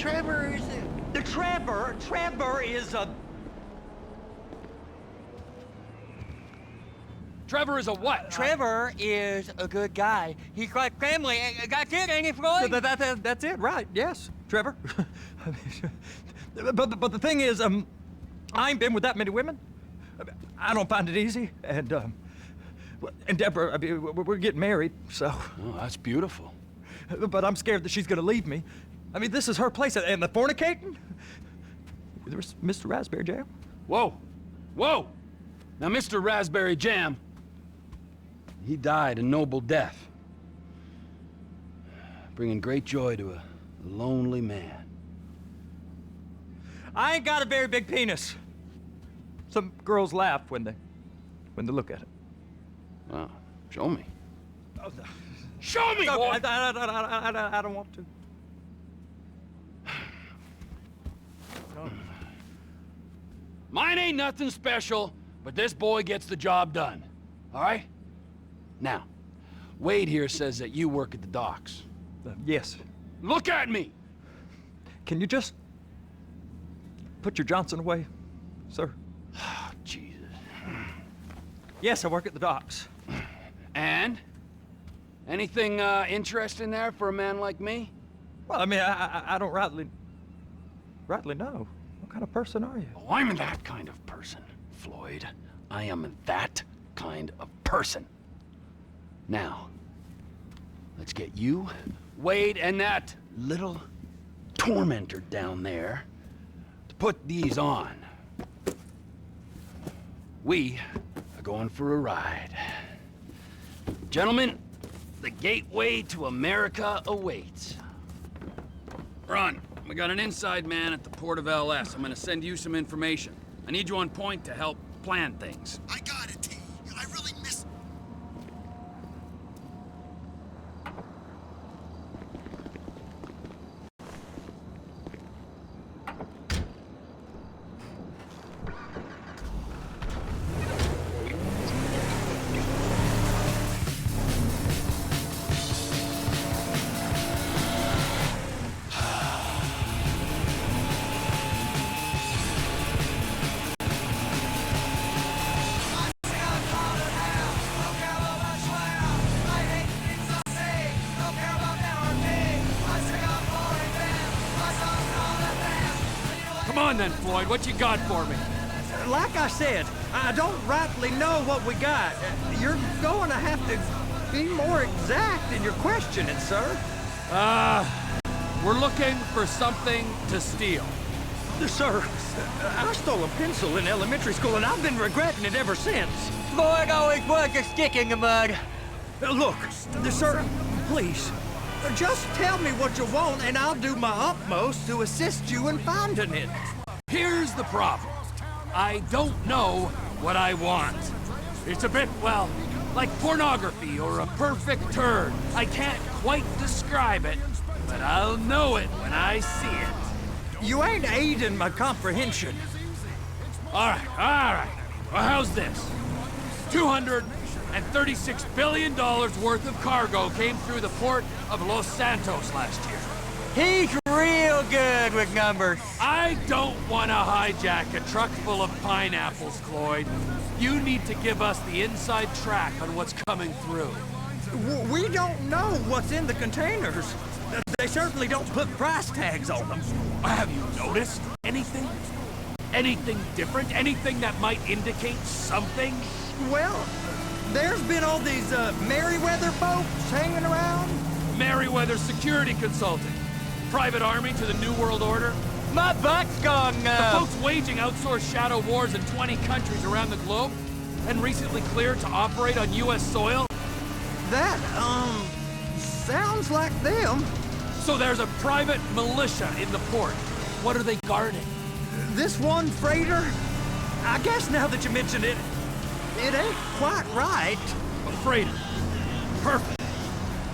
Trevor is a... Trevor is a... Trevor is a what? Trevor is a good guy. He's like family. That's it, ain't it, Floyd? That's it, right? Yes, Trevor. but the thing is, I ain't been with that many women. I don't find it easy, and Deborah, I mean, we're getting married, so. Oh, that's beautiful. But I'm scared that she's gonna leave me. I mean, this is her place, and the fornicating? There's Mr. Raspberry Jam. Whoa, whoa! Now, Mr. Raspberry Jam, he died a noble death, bringing great joy to a lonely man. I ain't got a very big penis. Some girls laugh when they look at it. Wow, show me. Oh, no. Show me, No, boy! I don't want to. No. Mine ain't nothing special, but this boy gets the job done. All right? Now, Wade here says that you work at the docks. Yes. Look at me! Can you just put your Johnson away, sir? Oh, Jesus. Yes, I work at the docks. And? Anything interesting there for a man like me? Well, I mean, I don't rightly know. What kind of person are you? Oh, I'm that kind of person, Floyd. I am that kind of person. Now, let's get you, Wade, and that little tormentor down there to put these on. We are going for a ride. Gentlemen, the gateway to America awaits. Ron, we got an inside man at the port of LS. I'm gonna send you some information. I need you on point to help plan things. I got it, T. I really miss... Come on then, Floyd, what you got for me? Like I said, I don't rightly know what we got. You're going to have to be more exact in your questioning, sir. We're looking for something to steal. Sir, I stole a pencil in elementary school, and I've been regretting it ever since. Floyd always was a stick in the mud. Look, sir, please, just tell me what you want, and I'll do my utmost to assist you in finding it. Here's the problem. I don't know what I want. It's a bit, well, like pornography or a perfect turd. I can't quite describe it, but I'll know it when I see it. You ain't aiding my comprehension. All right. Well, how's this? $236 billion worth of cargo came through the port of Los Santos last year. He's real good with numbers. I don't want to hijack a truck full of pineapples, Cloyd. You need to give us the inside track on what's coming through. We don't know what's in the containers. They certainly don't put price tags on them. Have you noticed anything? Anything different? Anything that might indicate something? Well, there's been all these Merryweather folks hanging around. Merryweather Security Consulting. Private army to the New World Order. My butt's gone The numb. folks waging outsourced shadow wars in 20 countries around the globe and recently cleared to operate on U.S. soil. That, sounds like them. So there's a private militia in the port. What are they guarding? This one freighter, I guess now that you mention it, it ain't quite right. A freighter. Perfect.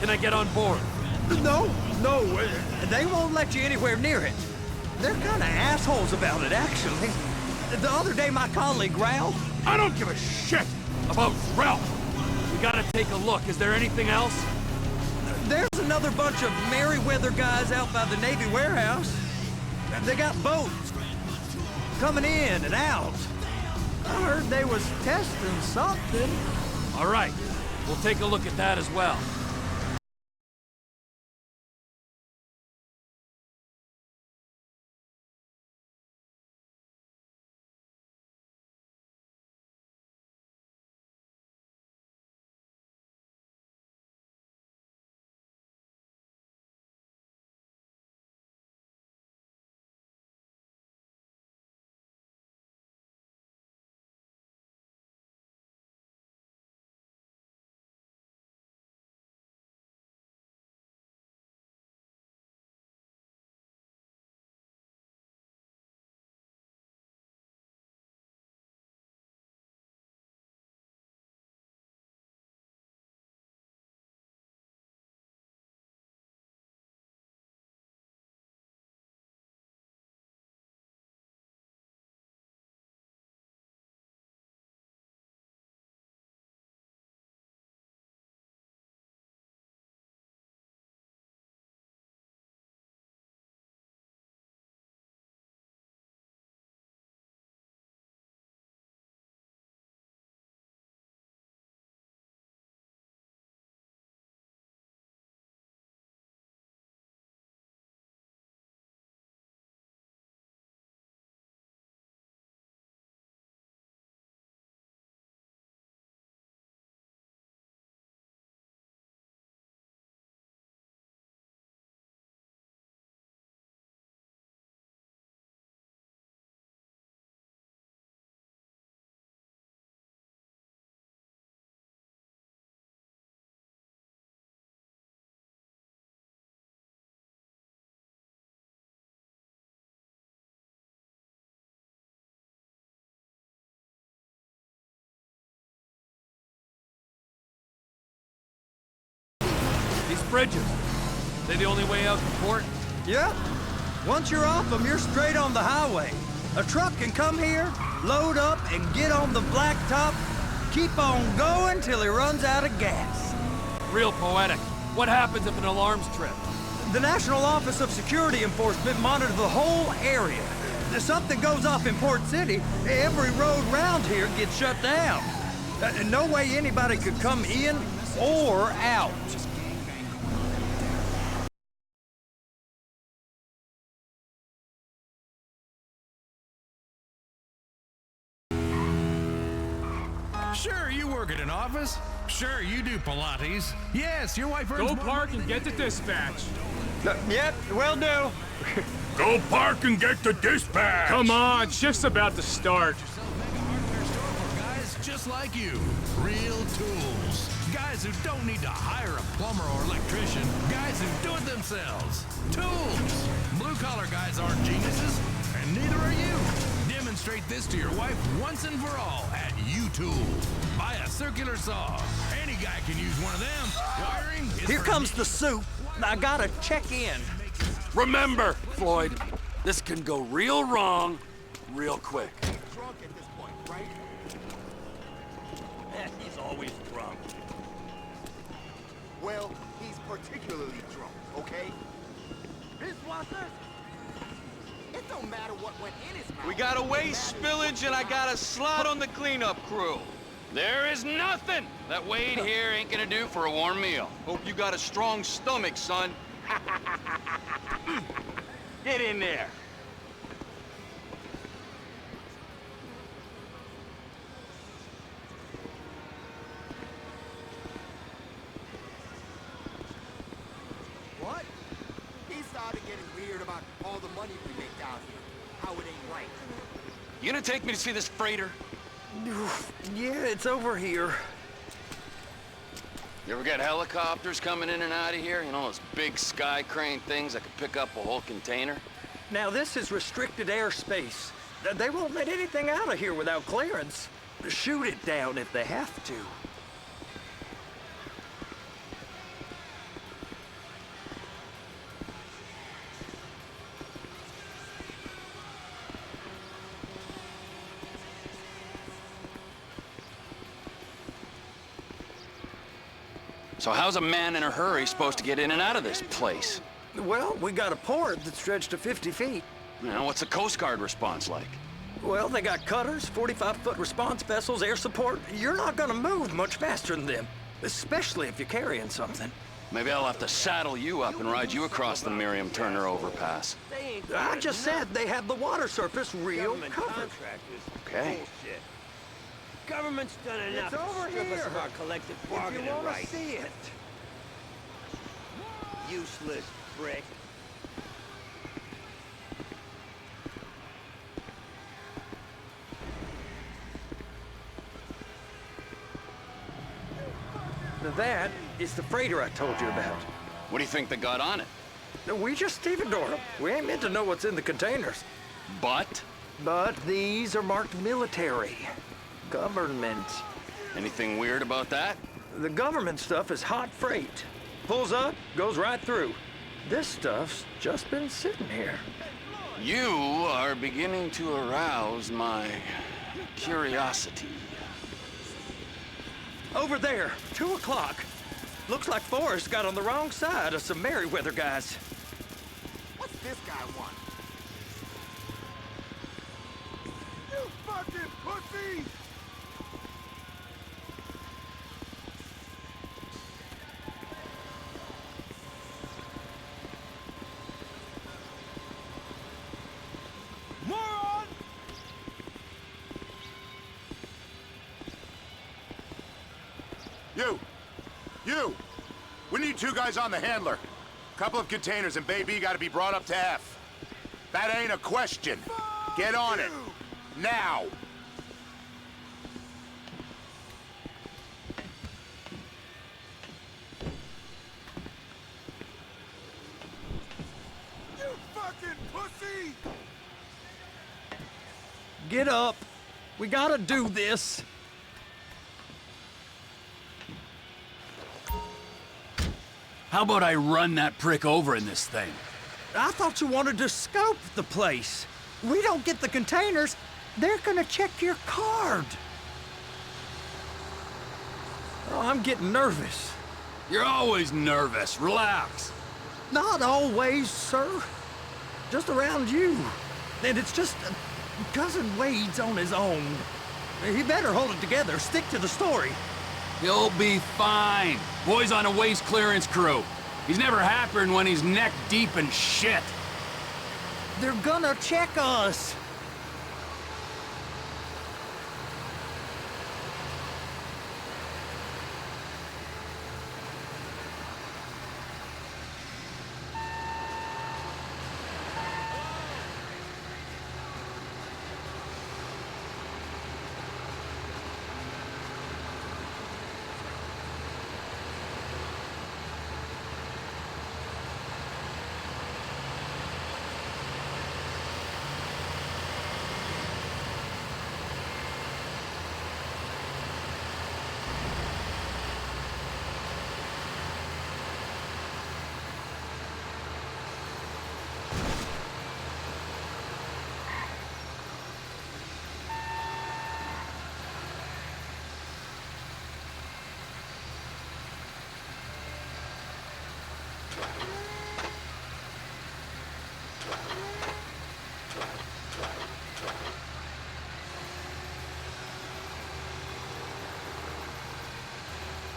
Can I get on board? No, they won't let you anywhere near it. They're kind of assholes about it, actually. The other day, my colleague, Ralph... I don't give a shit about Ralph. We gotta take a look. Is there anything else? There's another bunch of Merryweather guys out by the Navy warehouse. They got boats coming in and out. I heard they was testing something. All right, we'll take a look at that as well. These bridges, they the only way out to port? Yep. Once you're off them, you're straight on the highway. A truck can come here, load up, and get on the blacktop, keep on going till he runs out of gas. Real poetic. What happens if an alarm's tripped? The National Office of Security Enforcement monitors the whole area. If something goes off in Port City, every road round here gets shut down. No way anybody could come in or out. Sure, you work at an office. Sure, you do Pilates. Yes, your wife earns Go more park money and than get you to dispatch. Yep, will do. Go park and get to dispatch. Come on, shift's about to start. hardware store for guys just like you. Real tools. Guys who don't need to hire a plumber or electrician. Guys who do it themselves. Tools. Blue-collar guys aren't geniuses, and neither are you. Demonstrate this to your wife once and for all at U-Tool. Buy a circular saw. Any guy can use one of them. Wiring is Here for comes the soup. I gotta check in. Remember, Floyd, this can go real wrong real quick. Drunk at this point, right? He's always drunk. Well, he's particularly drunk, okay? Biswasser? It don't matter what went in his mouth. We got a waste spillage and I got a slot on the cleanup crew. There is nothing that Wade here ain't gonna do for a warm meal. Hope you got a strong stomach, son. Get in there. What? He started getting weird about all the money we make down here. How it ain't right. You gonna take me to see this freighter? Yeah, it's over here. You ever got helicopters coming in and out of here? You know, those big sky crane things that could pick up a whole container? Now, this is restricted airspace. They won't let anything out of here without clearance. Shoot it down if they have to. So how's a man in a hurry supposed to get in and out of this place? Well, we got a port that stretched to 50 feet. Now, what's the Coast Guard response like? Well, they got cutters, 45-foot response vessels, air support. You're not gonna move much faster than them, especially if you're carrying something. Maybe I'll have to saddle you up and ride you across the Miriam Turner overpass. I just said they have the water surface real covered. Okay. Government's done enough It's over to strip us here. of our collective If you bargaining wanna rights. see it. Useless prick. Now that is the freighter I told you about. What do you think they got on it? We just stevedore them. We ain't meant to know what's in the containers. But? But these are marked military. Government. Anything weird about that? The government stuff is hot freight. Pulls up, goes right through. This stuff's just been sitting here. You are beginning to arouse my curiosity. Over there, 2 o'clock. Looks like Forrest got on the wrong side of some Merryweather guys. What's this guy want? You fucking pussy! Moron! You! We need 2 guys on the handler. Couple of containers and Bay B gotta be brought up to F. That ain't a question. Get on it. Now! You fucking pussy! Get up. We gotta do this. How about I run that prick over in this thing? I thought you wanted to scope the place. We don't get the containers, they're gonna check your card. Oh, I'm getting nervous. You're always nervous. Relax. Not always, sir. Just around you. And it's just... Cousin Wade's on his own. He better hold it together, stick to the story. He'll be fine. Boy's on a waste clearance crew. He's never happier than when he's neck deep in shit. They're gonna check us.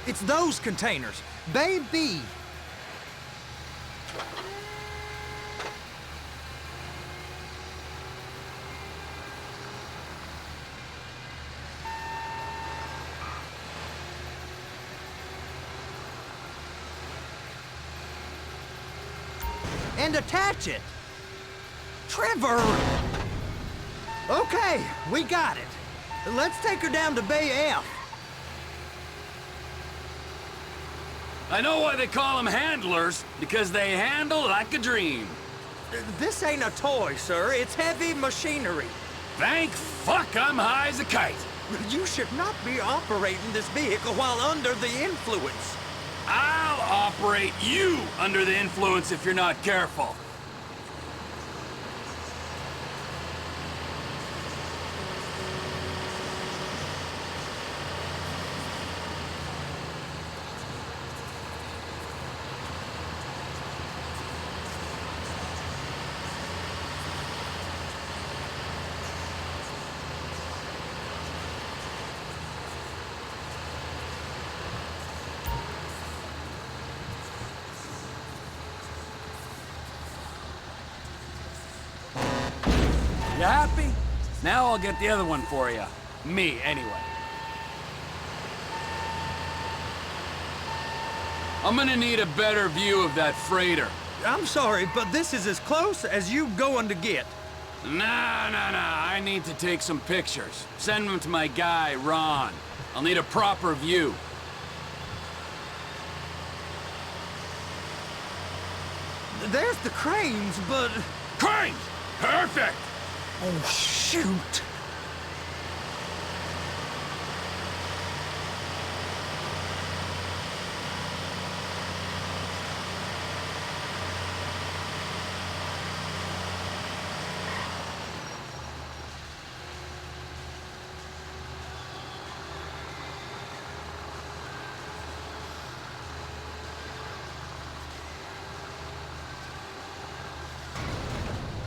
It's those containers. Bay B. And attach it. Trevor! Okay, we got it. Let's take her down to Bay F. I know why they call them handlers, because they handle like a dream. This ain't a toy, sir. It's heavy machinery. Thank fuck I'm high as a kite. You should not be operating this vehicle while under the influence. I'll operate you under the influence if you're not careful. happy? Now I'll get the other one for you. Me, anyway. I'm gonna need a better view of that freighter. I'm sorry, but this is as close as you going to get. Nah. I need to take some pictures. Send them to my guy, Ron. I'll need a proper view. There's the cranes, but... Cranes! Perfect! Oh, shoot!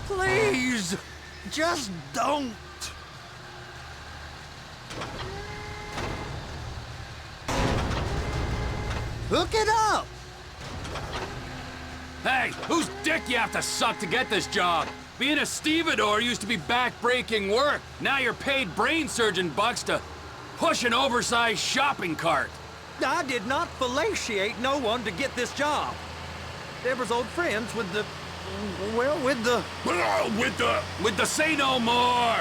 Please, just don't. Hook it up. Hey, whose dick you have to suck to get this job? Being a stevedore used to be back-breaking work. Now you're paid brain surgeon bucks to push an oversized shopping cart. I did not fellatiate no one to get this job. Deborah's old friends with the... well, with the... With the say no more!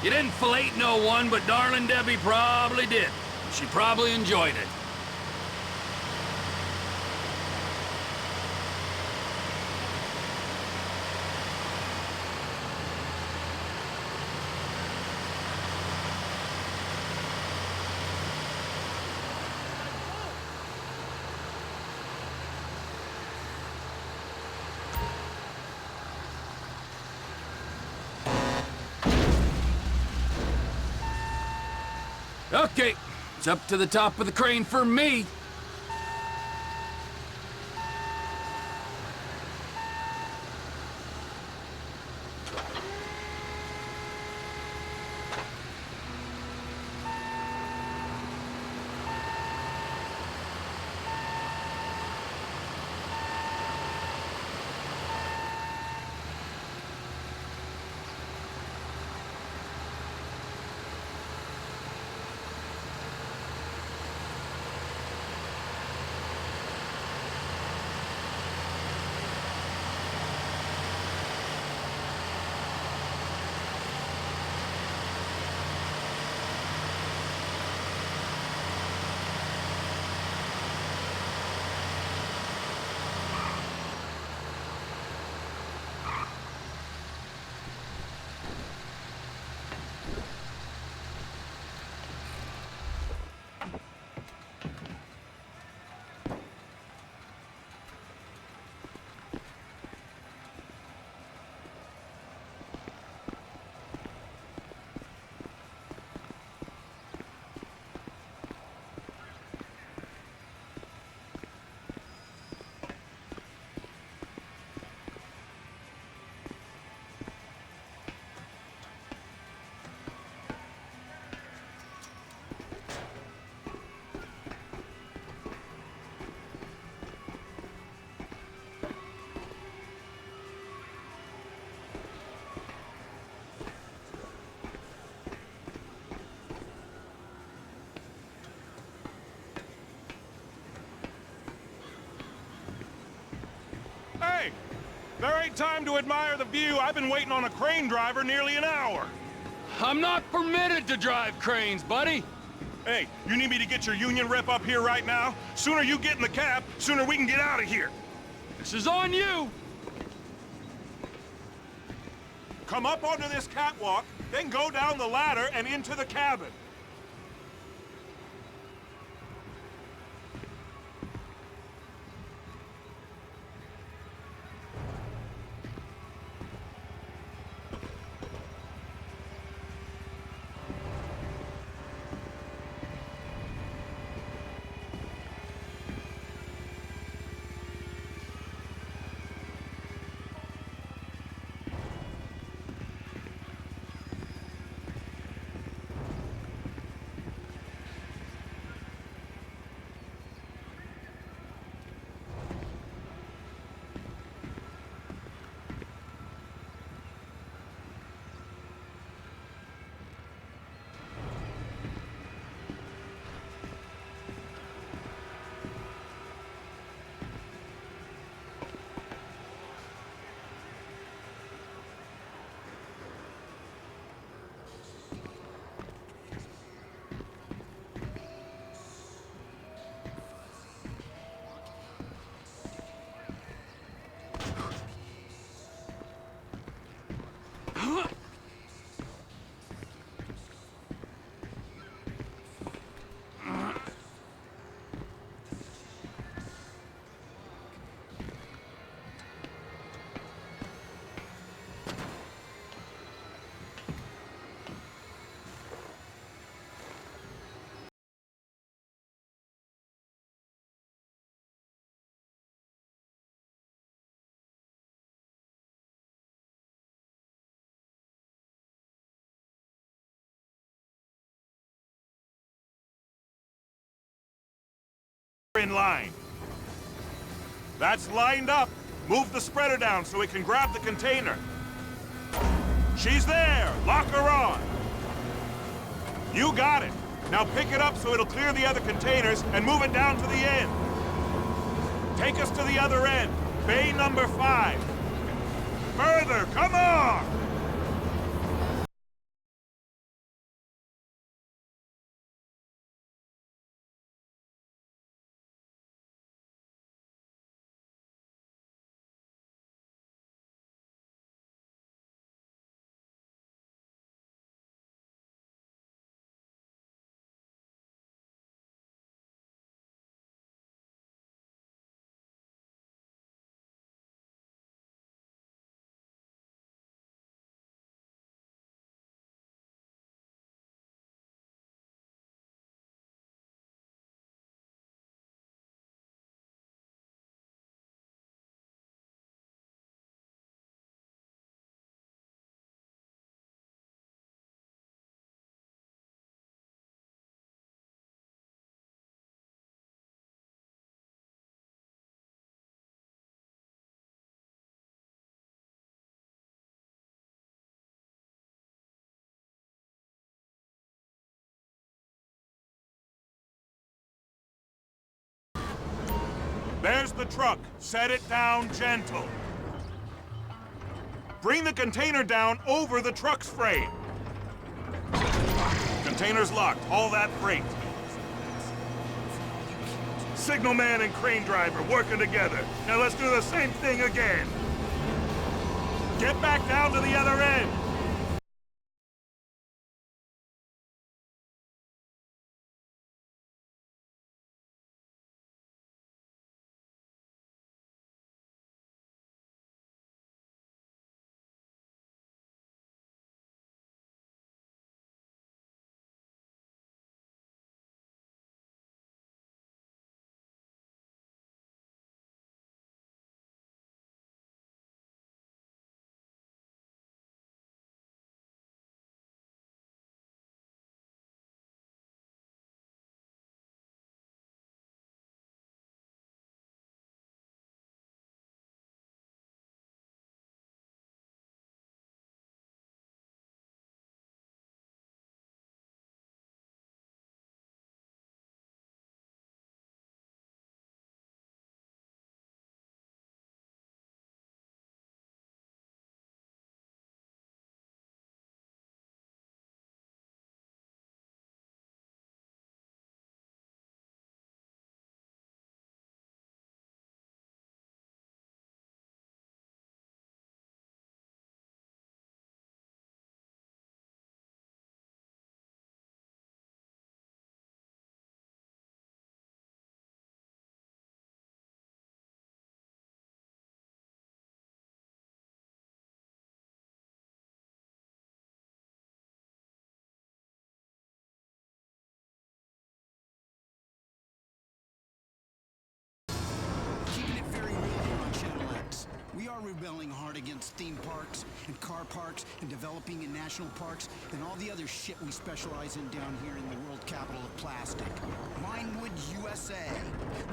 You didn't fillet no one, but darling Debbie probably did. She probably enjoyed it. Okay, it's up to the top of the crane for me. Hey! There ain't time to admire the view. I've been waiting on a crane driver nearly an hour. I'm not permitted to drive cranes, buddy. Hey, you need me to get your union rep up here right now? Sooner you get in the cab, sooner we can get out of here. This is on you. Come up onto this catwalk, then go down the ladder and into the cabin. in line. That's lined up. Move the spreader down so we can grab the container. She's there! Lock her on! You got it! Now pick it up so it'll clear the other containers and move it down to the end. Take us to the other end. Bay number 5. Further, come on! There's the truck. Set it down gentle. Bring the container down over the truck's frame. Container's locked. Haul that freight. Signalman and crane driver working together. Now let's do the same thing again. Get back down to the other end. We are rebelling hard against theme parks and car parks and developing in national parks and all the other shit we specialize in down here in the world capital of plastic. Vinewood, USA.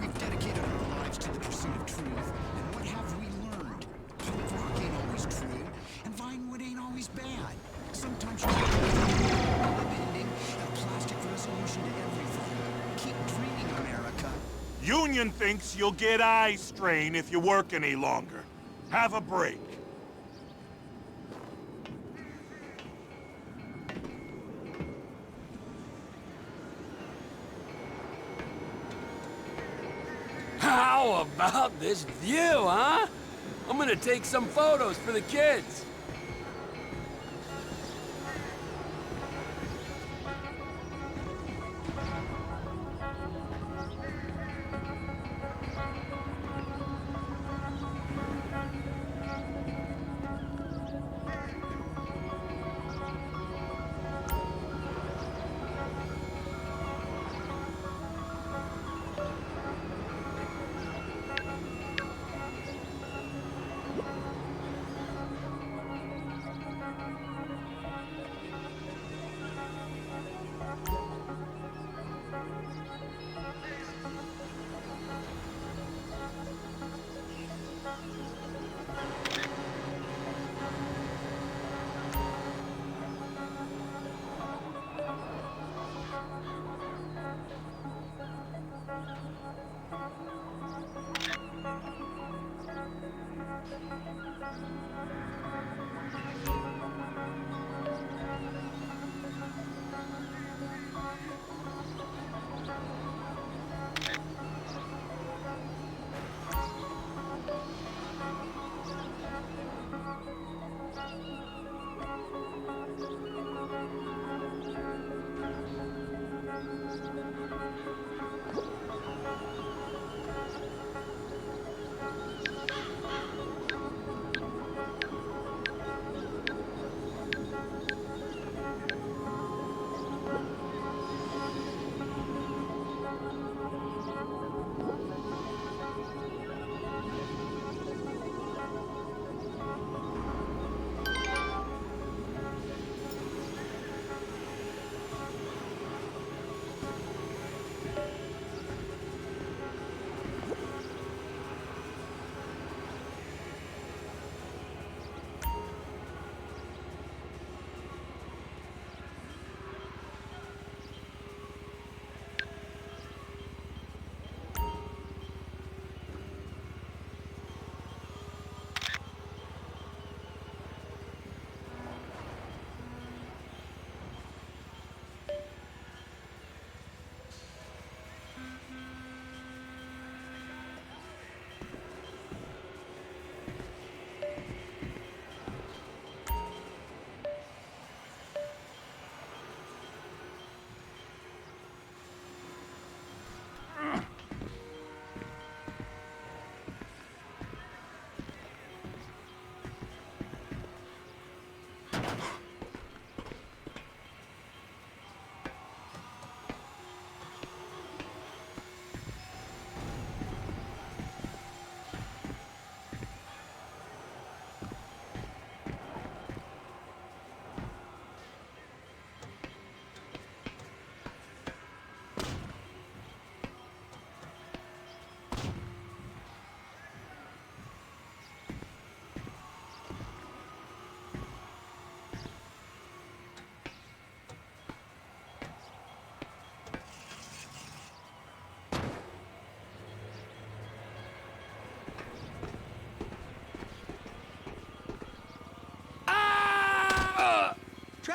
We've dedicated our lives to the pursuit of truth. And what have we learned? Punk rock ain't always true, and Vinewood ain't always bad. Sometimes you lip ending and a plastic resolution to everything. Keep dreaming, America. Union thinks you'll get eye strain if you work any longer. Have a break. How about this view, huh? I'm gonna take some photos for the kids.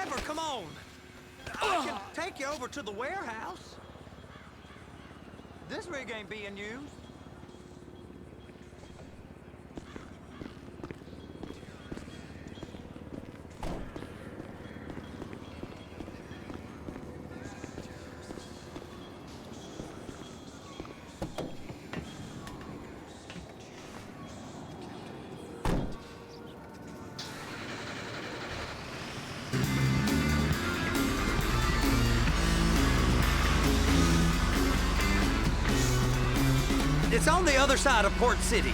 Driver, come on! I can take you over to the warehouse. This rig ain't being used. It's on the other side of Port City.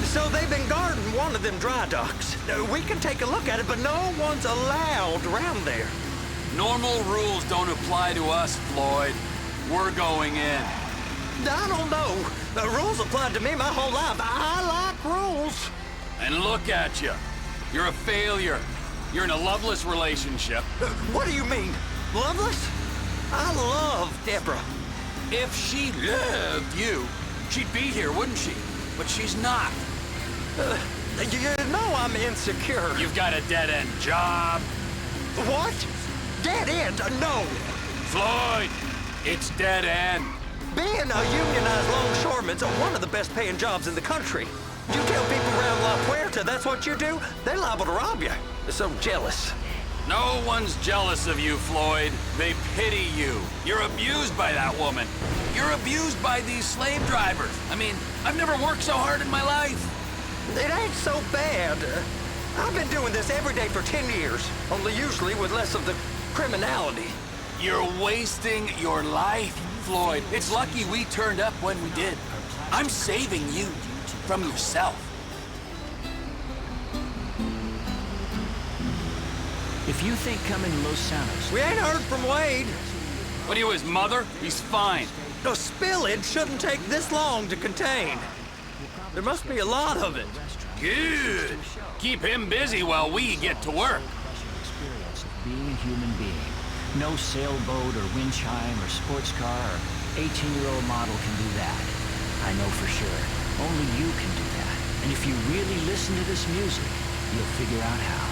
So they've been guarding one of them dry docks. We can take a look at it, but no one's allowed around there. Normal rules don't apply to us, Floyd. We're going in. I don't know. The rules applied to me my whole life. I like rules. And look at you. You're a failure. You're in a loveless relationship. What do you mean? Loveless? I love Deborah. If she loved you, she'd be here, wouldn't she? But she's not. You know I'm insecure. You've got a dead-end job. What? Dead end? No. Floyd, it's dead end. Being a unionized longshoreman's one of the best paying jobs in the country. You tell people around La Puerta that's what you do, they're liable to rob you. They're so jealous. No one's jealous of you, Floyd. They pity you. You're abused by that woman. You're abused by these slave drivers. I mean, I've never worked so hard in my life. It ain't so bad. I've been doing this every day for 10 years, only usually with less of the criminality. You're wasting your life, Floyd. It's lucky we turned up when we did. I'm saving you from yourself. If you think coming to Los Santos... We ain't heard from Wade. What are you, his mother? He's fine. The spillage shouldn't take this long to contain. There must be a lot of it. Good. Keep him busy while we get to work. ...experience of being a human being. No sailboat or wind chime or sports car or 18-year-old model can do that. I know for sure. Only you can do that. And if you really listen to this music, you'll figure out how.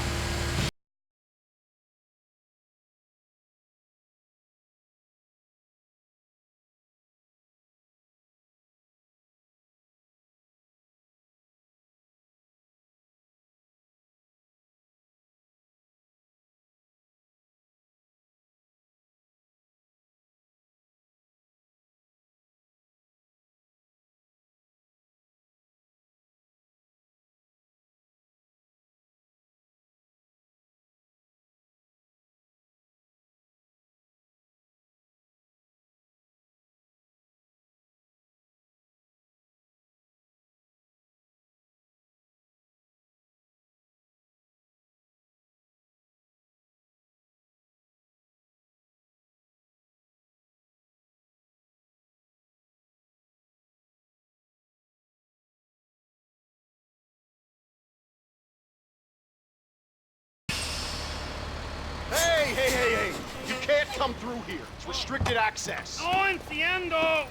Hey! You can't come through here. It's restricted access. No entiendo.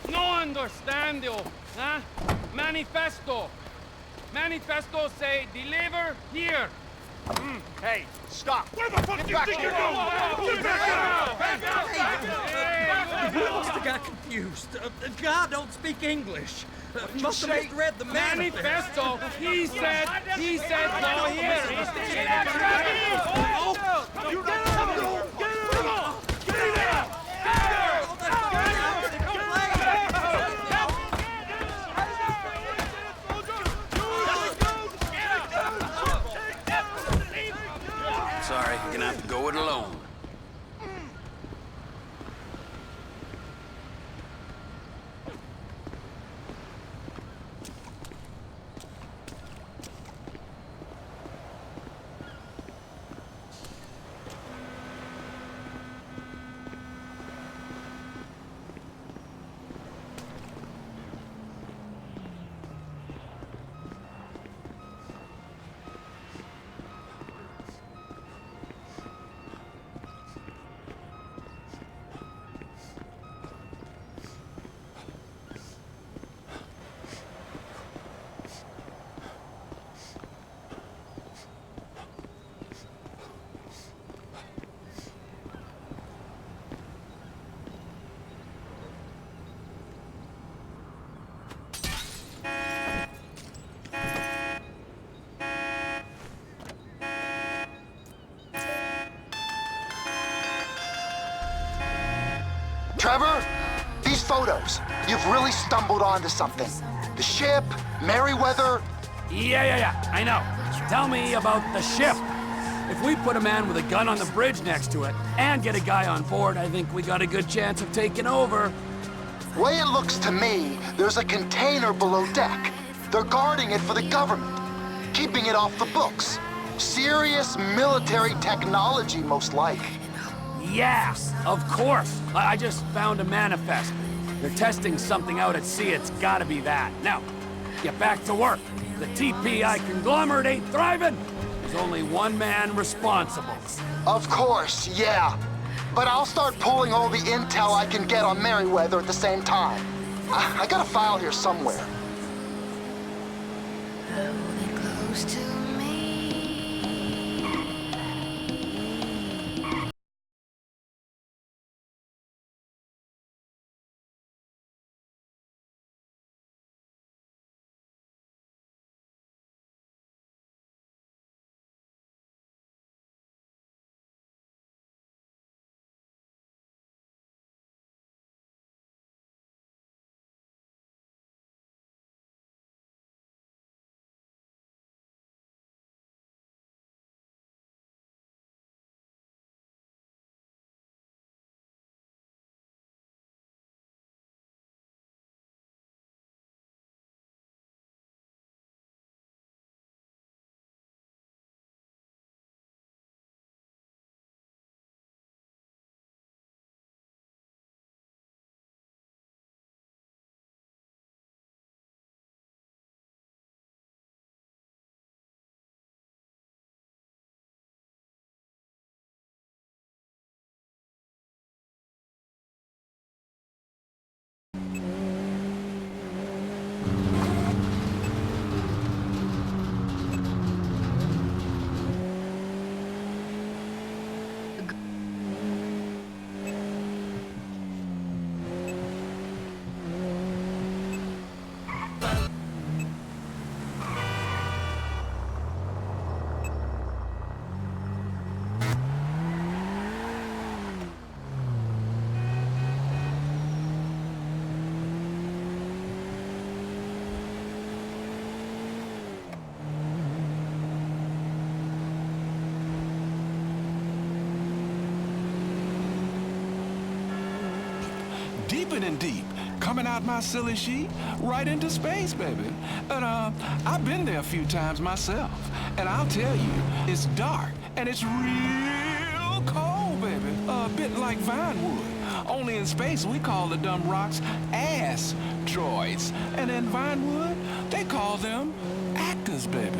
No understando. Manifesto. Manifesto say deliver here. Hey, stop. Where the fuck do you think you're going? Get back out! You must have got confused. God don't speak English. Must have misread the manifesto. He said go here. Sorry, you're gonna have to go it alone. Trevor, these photos, you've really stumbled onto something. The ship, Merryweather. Yeah, I know. Tell me about the ship. If we put a man with a gun on the bridge next to it and get a guy on board, I think we got a good chance of taking over. Way it looks to me, there's a container below deck. They're guarding it for the government, keeping it off the books. Serious military technology, most like. Yeah, of course. I just found a manifest. They're testing something out at sea. It's gotta be that. Now, get back to work. The TPI conglomerate ain't thriving. There's only one man responsible. Of course, yeah. But I'll start pulling all the intel I can get on Merryweather at the same time. I got a file here somewhere. Hold it close to me. Deeper than deep, coming out my silly sheet, right into space, baby. And I've been there a few times myself, and I'll tell you, it's dark and it's real cold, baby. A bit like Vinewood. Only in space we call the dumb rocks asteroids, and in Vinewood they call them actors, baby.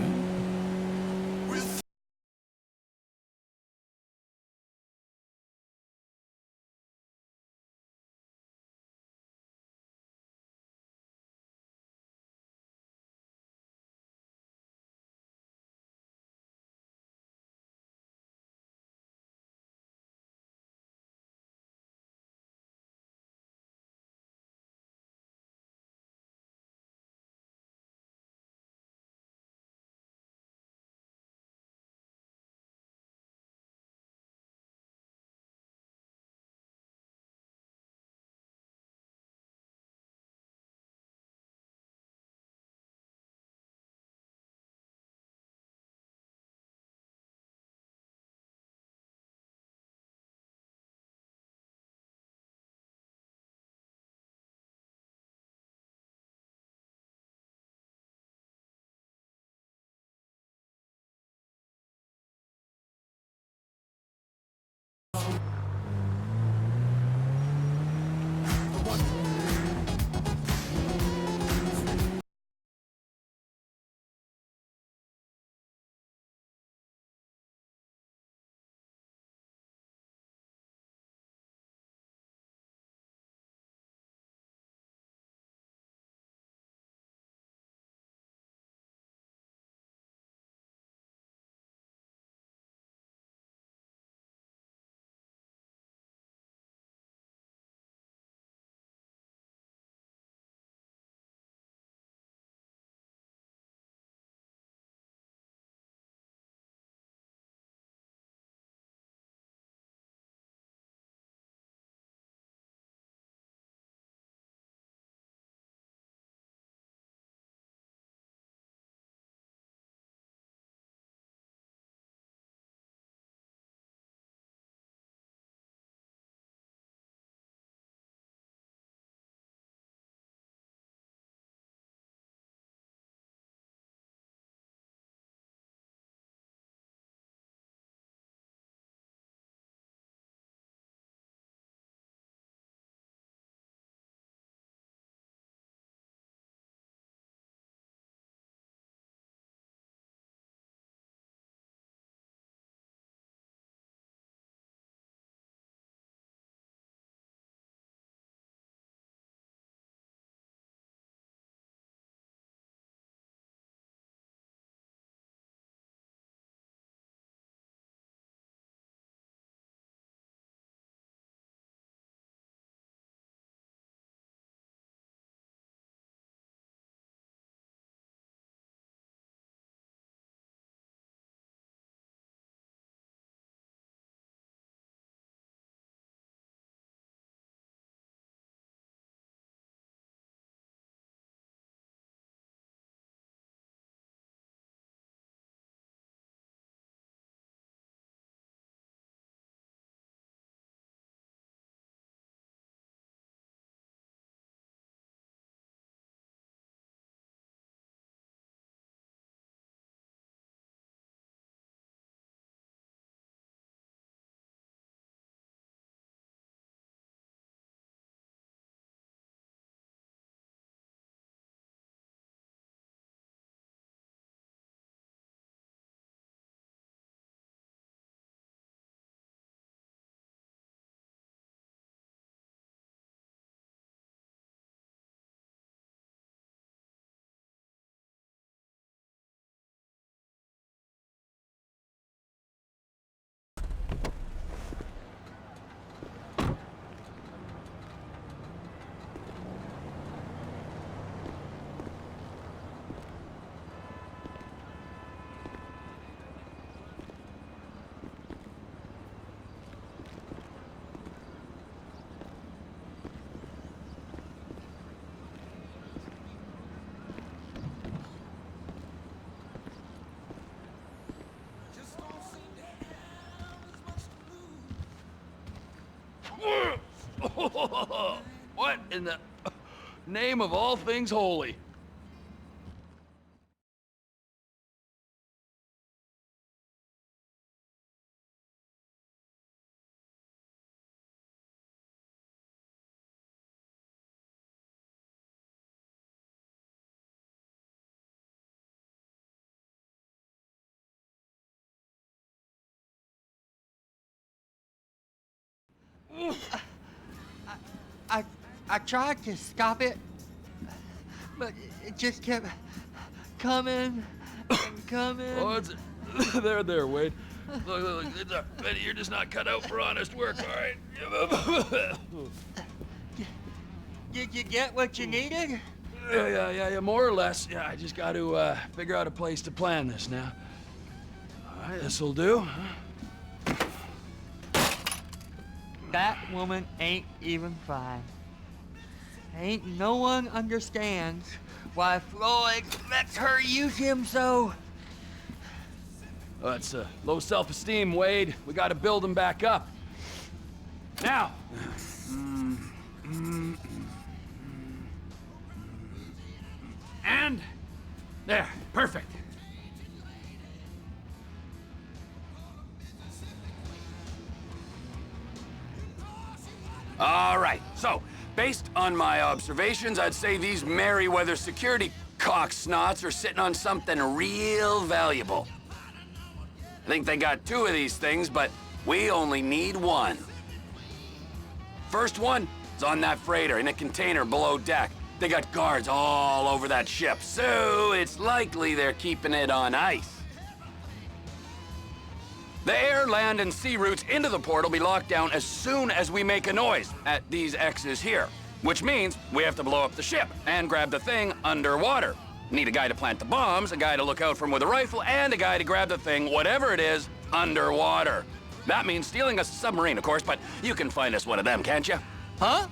What in the name of all things holy? I tried to stop it, but it just kept coming and coming. Oh, it's there, Wade. Look, Betty, you're just not cut out for honest work, all right? Did you get what you needed? Yeah, more or less. Yeah, I just got to figure out a place to plan this now. All right, this'll do. That woman ain't even fine. Ain't no one understands why Floyd lets her use him so. Oh, that's low self-esteem, Wade. We got to build him back up. Now. And there, perfect. All right, so based on my observations, I'd say these Merryweather security cocksnots are sitting on something real valuable. I think they got 2 of these things, but we only need 1. First one is on that freighter in a container below deck. They got guards all over that ship, so it's likely they're keeping it on ice. The air, land, and sea routes into the port will be locked down as soon as we make a noise at these X's here, which means we have to blow up the ship and grab the thing underwater. Need a guy to plant the bombs, a guy to look out for him with a rifle, and a guy to grab the thing, whatever it is, underwater. That means stealing a submarine, of course, but you can find us one of them, can't you? Huh?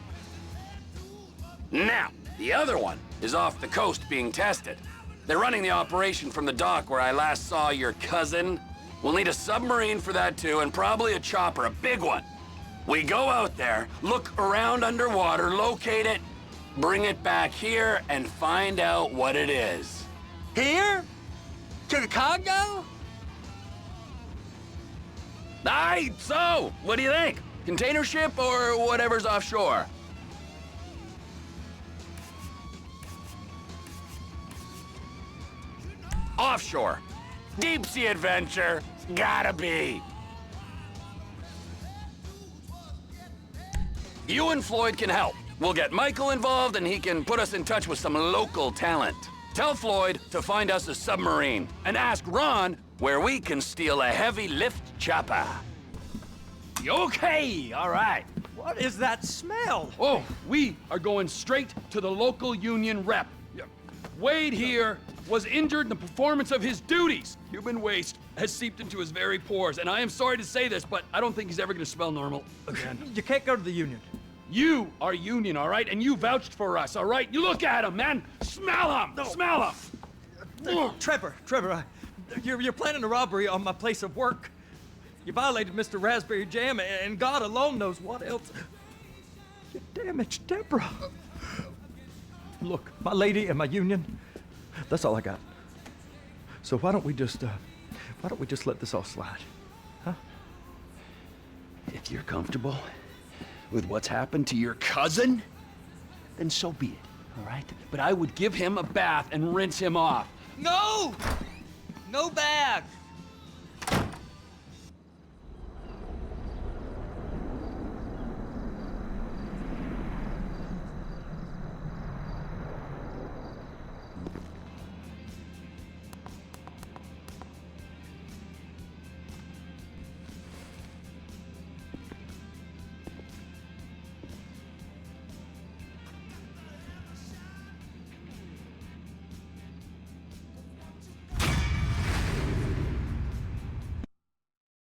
Now, the other one is off the coast being tested. They're running the operation from the dock where I last saw your cousin. We'll need a submarine for that too, and probably a chopper, a big one. We go out there, look around underwater, locate it, bring it back here, and find out what it is. Here? To the Congo? Aye, so, what do you think? Container ship or whatever's offshore? Offshore. Deep sea adventure. Gotta be. You and Floyd can help. We'll get Michael involved and he can put us in touch with some local talent. Tell Floyd to find us a submarine and ask Ron where we can steal a heavy lift chopper. Okay, all right. What is that smell? Oh, we are going straight to the local union rep. Wade here was injured in the performance of his duties. Human waste has seeped into his very pores, and I am sorry to say this, but I don't think he's ever gonna smell normal again. You can't go to the union. You are union, all right? And you vouched for us, all right? You look at him, man. Smell him. No. Smell him. Trevor, you're planning a robbery on my place of work. You violated Mr. Raspberry Jam, and God alone knows what else. You damaged Deborah. Look, my lady and my union, that's all I got. So why don't we just let this all slide, huh? If you're comfortable with what's happened to your cousin, then so be it, all right? But I would give him a bath and rinse him off. No! No bag!